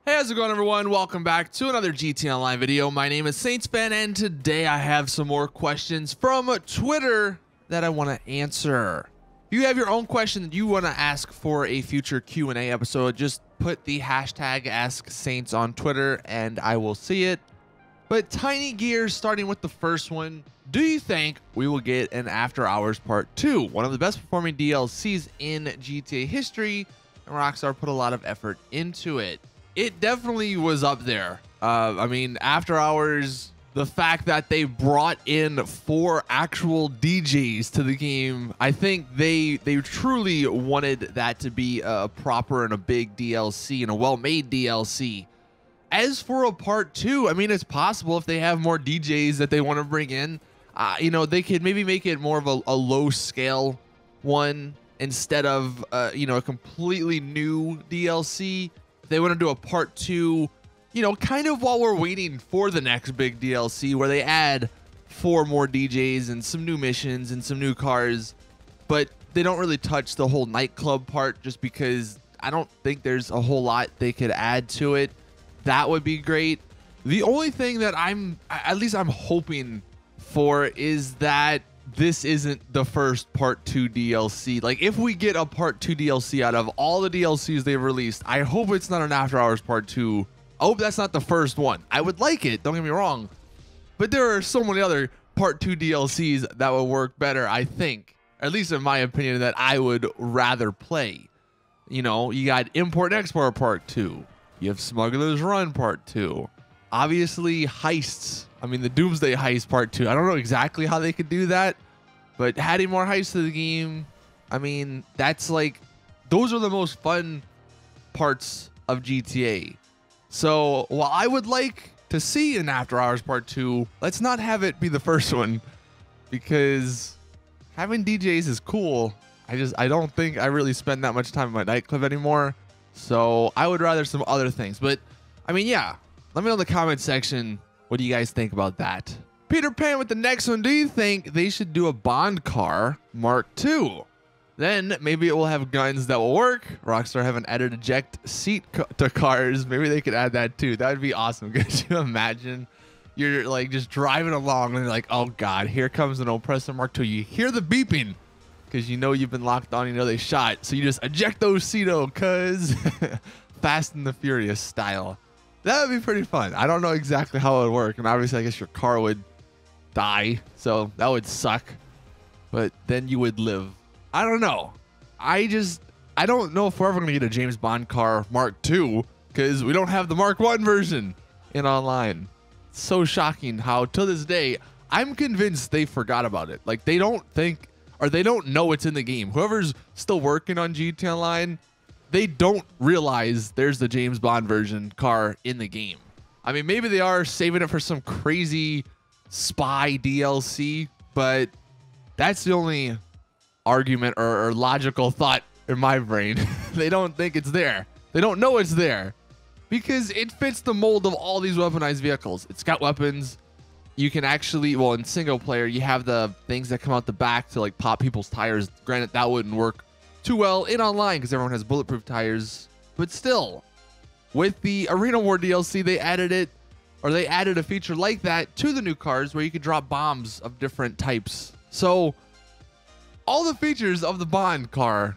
Hey, how's it going, everyone? Welcome back to another GT Online video. My name is Saintsfan, and today I have some more questions from Twitter that I want to answer. If you have your own question that you want to ask for a future Q&A episode, just put the hashtag AskSaints on Twitter, and I will see it. But Tiny Gears, starting with the first one, do you think we will get an After Hours Part 2? One of the best performing DLCs in GTA history, and Rockstar put a lot of effort into it. It definitely was up there. I mean, After Hours, the fact that they brought in 4 actual DJs to the game, I think they truly wanted that to be a proper and a big DLC and a well-made DLC. As for a part 2, I mean, it's possible if they have more DJs that they want to bring in, you know, they could maybe make it more of a low-scale one instead of, you know, a completely new DLC. If they want to do a part 2, you know, kind of while we're waiting for the next big DLC where they add 4 more DJs and some new missions and some new cars, but they don't really touch the whole nightclub part just because I don't think there's a whole lot they could add to it. That would be great. The only thing that I'm hoping for is that this isn't the first part 2 DLC. Like, if we get a part 2 DLC out of all the DLCs they've released, I hope it's not an After Hours part 2. I hope that's not the first one. I would like it, don't get me wrong, but there are so many other part 2 DLCs that would work better, I think, at least in my opinion, that I would rather play. You know, you got Import and Export part 2. You have Smuggler's Run part 2. Obviously, heists. I mean, the Doomsday Heist part 2. I don't know exactly how they could do that, but adding more heists to the game, I mean, that's like, those are the most fun parts of GTA. So while I would like to see an After Hours part 2, let's not have it be the first one, because having DJs is cool. I don't think I really spend that much time in my nightclub anymore. So I would rather some other things. But I mean, yeah, let me know in the comment section, what do you guys think about that? Peter Pan with the next one. Do you think they should do a Bond car Mark II? Then maybe it will have guns that will work. Rockstar have an added eject seat to cars. Maybe they could add that too. That would be awesome. Could you imagine? You're like just driving along and you're like, oh God, here comes an oppressor Mark II. You hear the beeping because you know you've been locked on, you know they shot. So you just eject those Ceto, cuz Fast and the Furious style. That would be pretty fun. I don't know exactly how it would work. And obviously I guess your car would die, so that would suck, but then you would live. I don't know. I don't know if we're ever gonna get a James Bond car Mark II because we don't have the Mark I version in online. It's so shocking how to this day I'm convinced they forgot about it. Like, they don't think, or they don't know it's in the game. Whoever's still working on GT Online, they don't realize there's the James Bond version car in the game. I mean, maybe they are saving it for some crazy spy DLC, but that's the only argument or logical thought in my brain. They don't think it's there. They don't know it's there because it fits the mold of all these weaponized vehicles. It's got weapons. You can actually, well, in single player, you have the things that come out the back to like pop people's tires. Granted, that wouldn't work too well in online because everyone has bulletproof tires, but still, with the Arena War DLC, they added it, or they added a feature like that to the new cars where you could drop bombs of different types. So all the features of the Bond car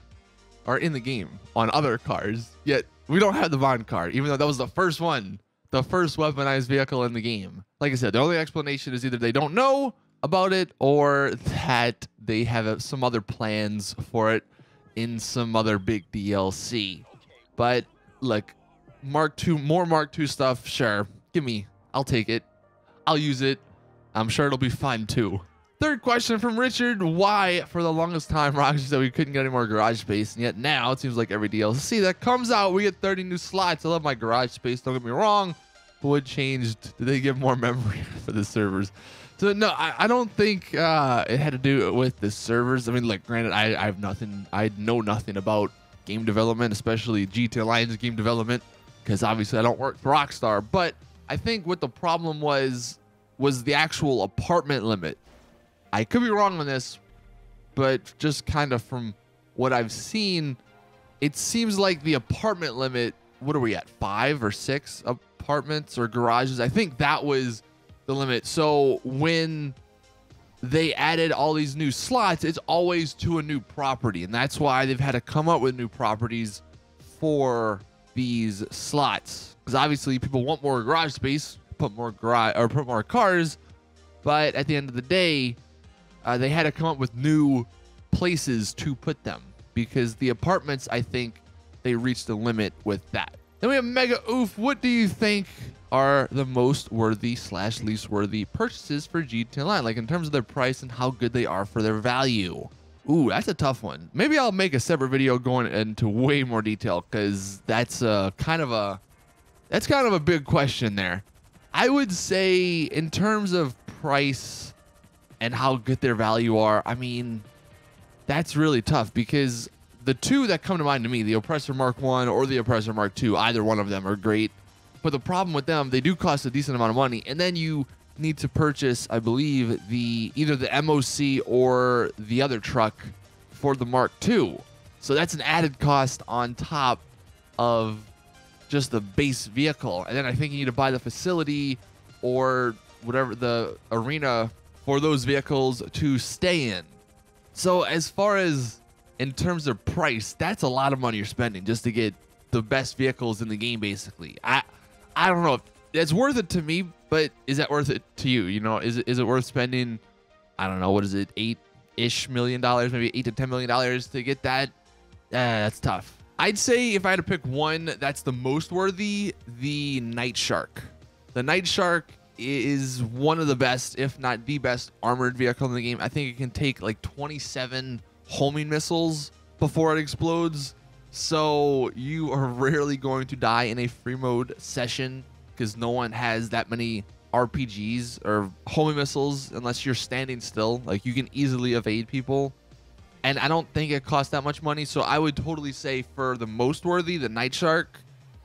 are in the game on other cars, yet we don't have the Bond car, even though that was the first one, the first weaponized vehicle in the game. Like I said, the only explanation is either they don't know about it or that they have some other plans for it in some other big DLC. But look, Mark II, more Mark II stuff, sure. Give me, I'll take it. I'll use it. I'm sure it'll be fun too. Third question from Richard. Why, for the longest time, Rockstar said we couldn't get any more garage space, and yet now it seems like every DLC that comes out, we get 30 new slots. I love my garage space, don't get me wrong. But what changed? Did they give more memory for the servers? So no, I don't think it had to do with the servers. I mean, like, granted, I know nothing about game development, especially GTA Online's game development, because obviously I don't work for Rockstar. But I think what the problem was the actual apartment limit. I could be wrong on this, but just kind of from what I've seen, it seems like the apartment limit what are we at, 5 or 6 apartments or garages? I think that was the limit. So when they added all these new slots, it's always to a new property, and that's why they've had to come up with new properties for these slots, because obviously people want more garage space, put more cars, but at the end of the day, they had to come up with new places to put them, because the apartments, I think they reached the limit with that. Then we have Mega Oof. What do you think are the most worthy / least worthy purchases for GTA Online, like in terms of their price and how good they are for their value? Ooh, that's a tough one. Maybe I'll make a separate video going into way more detail, because that's kind of a big question there. I would say in terms of price and how good their value are, I mean, that's really tough, because the two that come to mind to me, the Oppressor Mark 1 or the Oppressor Mark 2, either one of them are great. But the problem with them, they do cost a decent amount of money, and then you need to purchase, I believe, either the MOC or the other truck for the Mark II. So that's an added cost on top of just the base vehicle. And then I think you need to buy the facility or whatever, the arena for those vehicles to stay in. So as far as in terms of price, that's a lot of money you're spending just to get the best vehicles in the game, basically. I don't know if it's worth it to me, but is that worth it to you? You know, is it worth spending, I don't know, what is it, $8-ish million, maybe $8 to $10 million to get that? That's tough. I'd say if I had to pick one that's the most worthy, the Night Shark. The Night Shark is one of the best, if not the best, armored vehicle in the game. I think it can take like 27 homing missiles before it explodes. So you are rarely going to die in a free mode session, because no one has that many RPGs or homing missiles unless you're standing still. Like, you can easily evade people, and I don't think it costs that much money. So I would totally say for the most worthy, the Night Shark.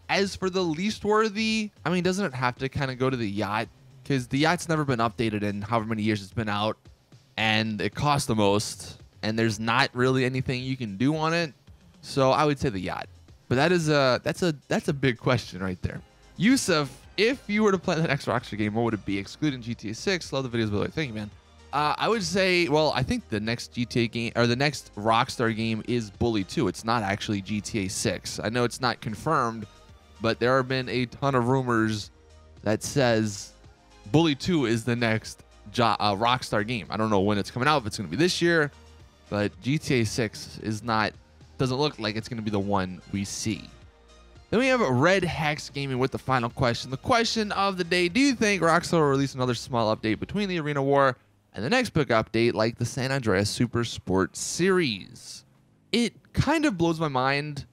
As for the least worthy, I mean, doesn't it have to kind of go to the yacht? Because the yacht's never been updated in however many years it's been out, and it costs the most, and there's not really anything you can do on it. So I would say the yacht. But that's a big question right there. Yusuf, if you were to play the next Rockstar game, what would it be? Excluding GTA 6. Love the videos, by the way. Thank you, man. I would say, well, I think the next GTA game, or the next Rockstar game, is Bully 2. It's not actually GTA 6. I know it's not confirmed, but there have been a ton of rumors that says Bully 2 is the next Rockstar game. I don't know when it's coming out, if it's going to be this year, but GTA 6 doesn't look like it's going to be the one we see. Then we have Red Hex Gaming with the final question. The question of the day: do you think Rockstar will release another small update between the Arena War and the next big update, like the San Andreas Super Sport Series? It kind of blows my mind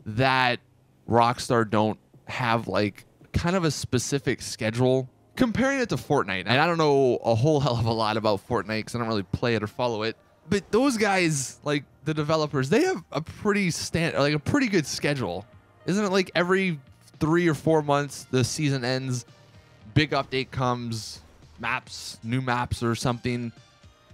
that Rockstar don't have like kind of a specific schedule. Comparing it to Fortnite, and I don't know a whole hell of a lot about Fortnite because I don't really play it or follow it, but those guys, like the developers, they have a pretty good schedule. Isn't it like every 3 or 4 months the season ends, big update comes, new maps or something,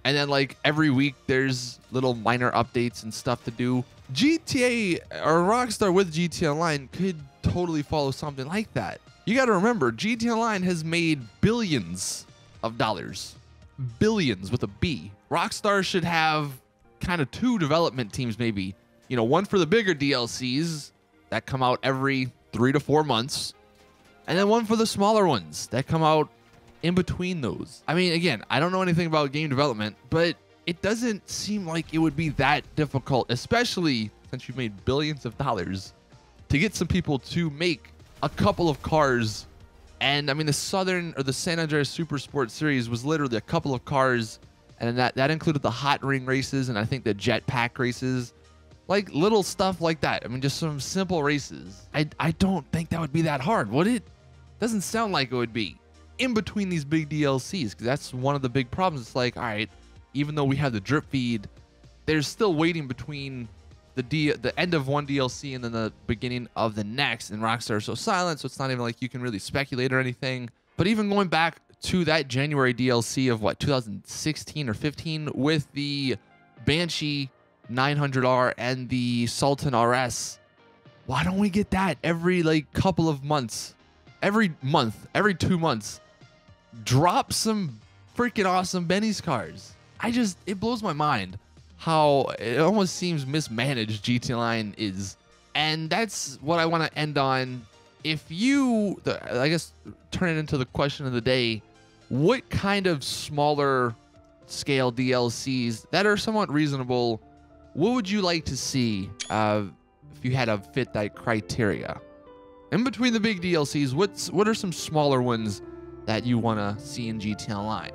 and then like every week there's little minor updates and stuff to do? GTA or Rockstar with GTA Online could totally follow something like that. You got to remember, GTA Online has made billions of dollars. Billions with a B. Rockstar should have kind of 2 development teams, maybe. You know, one for the bigger DLCs that come out every 3 to 4 months, and then one for the smaller ones that come out in between those. I mean, again, I don't know anything about game development, but it doesn't seem like it would be that difficult, especially since you've made billions of dollars, to get some people to make a couple of cars. And I mean, the San Andreas Super Sport Series was literally a couple of cars, and that included the hot ring races and I think the jetpack races, like little stuff like that. I mean, just some simple races. I don't think that would be that hard, would it? Doesn't sound like it would be in between these big DLCs, because that's one of the big problems. It's like, all right, even though we have the drip feed, there's still waiting between the end of one DLC and then the beginning of the next, and Rockstar is so silent, so it's not even like you can really speculate or anything. But even going back to that January DLC of what, 2016 or 15, with the Banshee 900R and the Sultan RS, Why don't we get that every like couple of months? Every month, every 2 months. Drop some freaking awesome Benny's cars. It blows my mind how it almost seems mismanaged GT Line is. And that's what I want to end on. If you, I guess, turn it into the question of the day, what kind of smaller scale DLCs that are somewhat reasonable, what would you like to see if you had to fit that criteria? In between the big DLCs, what are some smaller ones that you want to see in GT Online?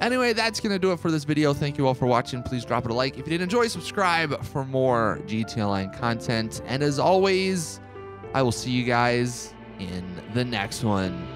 Anyway, that's going to do it for this video. Thank you all for watching. Please drop it a like. If you did enjoy, subscribe for more GT Online content. And as always, I will see you guys in the next one.